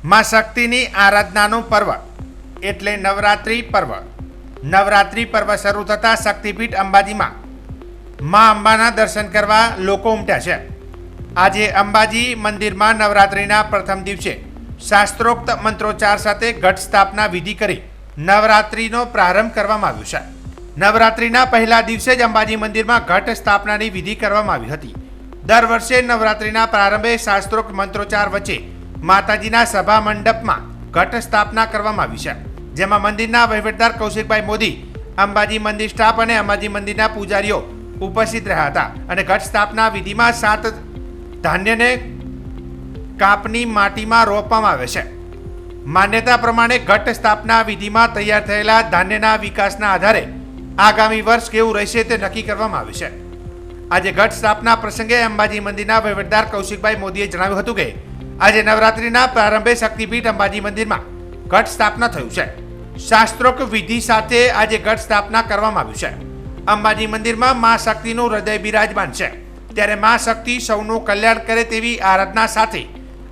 માં શક્તિની આરાધનાનું પર્વ એટલે નવરાત્રિ પર્વ. નવરાત્રિ પર્વ શરૂ થતાં શક્તિપીઠ અંબાજીમાં માં અંબાના દર્શન કરવા લોકો ઉમટ્યા છે. આજે અંબાજી મંદિરમાં નવરાત્રિના પ્રથમ દિવસે શાસ્ત્રોક્ત મંત્રોચ્ચાર સાથે ઘટ સ્થાપના વિધિ કરી નવરાત્રિનો પ્રારંભ કરવામાં આવ્યો છે. નવરાત્રિના પહેલા દિવસે જ અંબાજી મંદિરમાં ઘટ સ્થાપનાની વિધિ કરવામાં આવી હતી. દર વર્ષે નવરાત્રિના પ્રારંભે શાસ્ત્રોક્ત મંત્રોચ્ચાર વચ્ચે માતાજીના સભા મંડપમાં ઘટ સ્થાપના કરવામાં આવી છે, જેમાં મંદિરના વહીવટદાર કૌશિકભાઈ મોદી, અંબાજી મંદિર સ્ટાફ અને અંબાજી મંદિરના પૂજારીઓ ઉપસ્થિત રહ્યા હતા અને ઘટ સ્થાપના વિધિમાં 7 ધાન્યને કાપની માટીમાં રોપવામાં આવે છે. માન્યતા પ્રમાણે ઘટ સ્થાપના વિધિમાં તૈયાર થયેલા ધાન્યના વિકાસના આધારે આગામી વર્ષ કેવું રહેશે તે નક્કી કરવામાં આવે છે. આજે ઘટ સ્થાપના પ્રસંગે અંબાજી મંદિરના વહીવટદાર કૌશિકભાઈ મોદીએ જણાવ્યું હતું કે આજે નવરાત્રિના પ્રારંભે શક્તિપીઠ અંબાજી મંદિરમાં ઘટ સ્થાપના થયું છે. શાસ્ત્રોક્ત વિધિ સાથે આજે ઘટ સ્થાપના કરવામાં આવ્યું છે. અંબાજી મંદિરમાં મા શક્તિનું હૃદય બિરાજમાન છે, ત્યારે મા શક્તિ સૌનું કલ્યાણ કરે તેવી આરાધના સાથે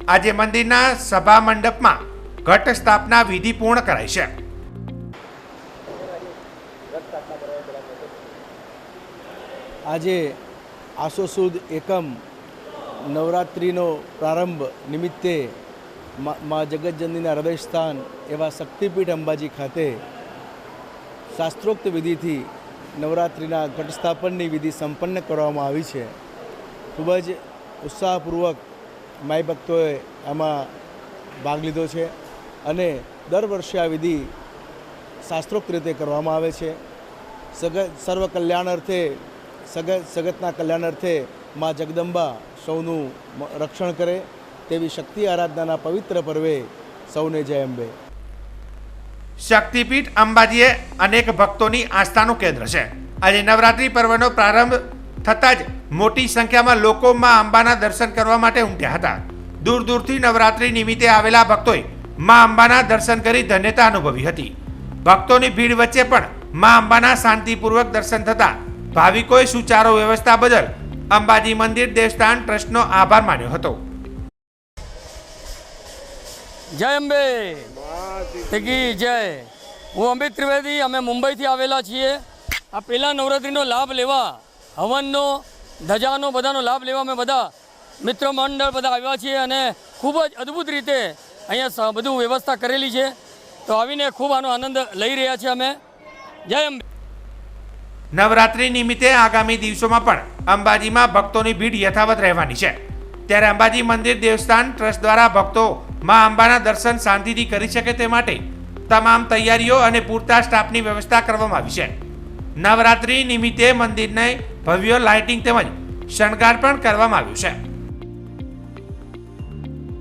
આજે મંદિરના સભા મંડપમાં ઘટ સ્થાપના વિધિ પૂર્ણ કરાઈ છે. આજે આસો સુદ એકમ નવરાત્રિનો પ્રારંભ નિમિત્તે મા જગતજનનીના હૃદય સ્થાન એવા શક્તિપીઠ અંબાજી ખાતે શાસ્ત્રોક્ત વિધિથી નવરાત્રિના ઘટસ્થાપનની વિધિ સંપન્ન કરવામાં આવી છે. ખૂબ જ ઉત્સાહપૂર્વક માઈ ભક્તોએ આમાં ભાગ લીધો છે અને દર વર્ષે આ વિધિ શાસ્ત્રોક્ત રીતે કરવામાં આવે છે. સર્વ કલ્યાણ અર્થે સગતના કલ્યાણ અર્થે મા જગદંબા સૌનું રક્ષણ કરે તેવી શક્તિ આરાધનાના પવિત્ર પર્વે સૌને જય અંબે. શક્તિપીઠ અંબાજીએ અનેક ભક્તોની આસ્થાનું કેન્દ્ર છે. આજે નવરાત્રિ પર્વનો પ્રારંભ થતાં જ મોટી સંખ્યામાં લોકો માં અંબાના દર્શન કરવા માટે ઉમટ્યા હતા. દૂર દૂરથી નવરાત્રિ નિમિત્તે આવેલા ભક્તોએ માં અંબાના દર્શન કરી ધન્યતા અનુભવી હતી. ભક્તોની ભીડ વચ્ચે પણ માં અંબાના શાંતિપૂર્વક દર્શન થતા ભાવિકોએ સુચારો વ્યવસ્થા બદલ અંબાજી મંદિર દેવસ્થાન ટ્રસ્ટનો આભાર માન્યો હતો. જય અંબે કી જય. હું અમિત ત્રિવેદી, અમે મુંબઈથી આવેલા છીએ. આ પહેલા નવરાત્રિનો લાભ લેવા, હવનનો, ધજાનો બધાનો લાભ લેવા અમે બધા મિત્ર મંડળ બધા આવ્યા છીએ અને ખૂબ જ અદ્ભુત રીતે અહીંયા બધું વ્યવસ્થા કરેલી છે. તો આવીને ખૂબ આનો આનંદ લઈ રહ્યા છીએ અમે. જય અંબે. નવરાત્રિ નિમિત્તે આગામી દિવસોમાં પણ અંબાજીમાં ભક્તોની ભીડ યથાવત રહેવાની છે, ત્યારે અંબાજી મંદિર દેવસ્થાન ટ્રસ્ટ દ્વારા ભક્તો માં અંબાના દર્શન શાંતિથી કરી શકે તે માટે તમામ તૈયારીઓ અને પૂરતા સ્ટાફની વ્યવસ્થા કરવામાં આવી છે. નવરાત્રિ નિમિત્તે મંદિરને ભવ્ય લાઇટિંગ તેમજ શણગાર પણ કરવામાં આવ્યું છે.